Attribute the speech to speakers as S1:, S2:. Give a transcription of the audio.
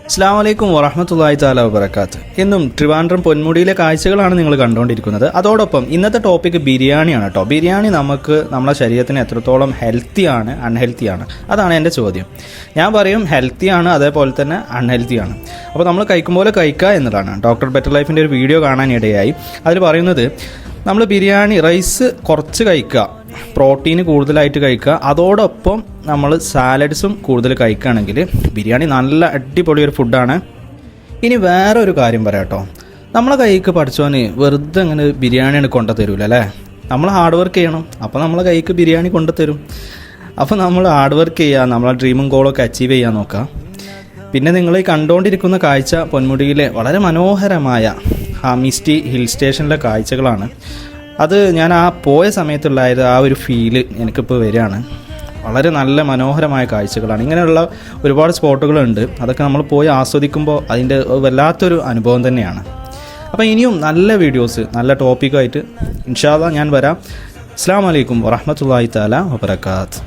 S1: അസ്സലാമു അലൈക്കും വറഹ്മത്തുള്ളാഹി തആല വബറകാത്ത്. ഇന്നും ട്രിവാൻഡ്രം പൊന്മുടിയിലെ കാഴ്ചകളാണ് നിങ്ങൾ കണ്ടുകൊണ്ടിരിക്കുന്നത്. അതോടൊപ്പം ഇന്നത്തെ ടോപ്പിക്ക് ബിരിയാണിയാണ് കേട്ടോ. ബിരിയാണി നമ്മുടെ ശരീരത്തിന് എത്രത്തോളം ഹെൽത്തിയാണ് അൺഹെൽത്തിയാണ്, അതാണ് എൻ്റെ ചോദ്യം. ഞാൻ പറയും ഹെൽത്തിയാണ്, അതേപോലെ തന്നെ അൺഹെൽത്തിയാണ്. അപ്പോൾ നമ്മൾ കഴിക്കും പോലെ കഴിക്കുക എന്നതാണ്. ഡോക്ടർ ബെറ്റർ ലൈഫിൻ്റെ ഒരു വീഡിയോ കാണാനിടയായി. അതിൽ പറയുന്നത് നമ്മൾ ബിരിയാണി റൈസ് കുറച്ച് കഴിക്കുക, പ്രോട്ടീന് കൂടുതലായിട്ട് കഴിക്കുക, അതോടൊപ്പം നമ്മൾ സാലഡ്സും കൂടുതൽ കഴിക്കുകയാണെങ്കിൽ ബിരിയാണി നല്ല അടിപൊളി ഒരു ഫുഡാണ്. ഇനി വേറെ ഒരു കാര്യം പറയാം കേട്ടോ. നമ്മളെ കൈക്ക് പഠിച്ചോന് വെറുതെ അങ്ങനെ ബിരിയാണിയാണ് കൊണ്ടു തരൂല അല്ലേ. നമ്മൾ ഹാർഡ് വർക്ക് ചെയ്യണം, അപ്പോൾ നമ്മളെ കൈക്ക് ബിരിയാണി കൊണ്ടു തരും. അപ്പോൾ നമ്മൾ ഹാർഡ് വർക്ക് ചെയ്യുക, നമ്മളെ ഡ്രീമും ഗോളൊക്കെ അച്ചീവ് ചെയ്യാൻ നോക്കുക. പിന്നെ നിങ്ങൾ ഈ കണ്ടുകൊണ്ടിരിക്കുന്ന കാഴ്ച പൊന്മുടിയിലെ വളരെ മനോഹരമായ മിസ്റ്റി ഹിൽ സ്റ്റേഷനിലെ കാഴ്ചകളാണ്. അത് ഞാൻ പോയ സമയത്തുള്ളായത് ആ ഒരു ഫീല് എനിക്കിപ്പോൾ വരികയാണ്. വളരെ നല്ല മനോഹരമായ കാഴ്ചകളാണ്. ഇങ്ങനെയുള്ള ഒരുപാട് സ്പോട്ടുകളുണ്ട്. അതൊക്കെ നമ്മൾ പോയി ആസ്വദിക്കുമ്പോൾ അതിൻ്റെ വല്ലാത്തൊരു അനുഭവം തന്നെയാണ്. അപ്പോൾ ഇനിയും നല്ല വീഡിയോസ്, നല്ല ടോപ്പിക്കായിട്ട് ഇൻഷാ അല്ലാഹ് ഞാൻ വരാം. അസ്സലാമു അലൈക്കും വറഹ്മത്തുള്ളാഹി തആല വബറകാത്ത്.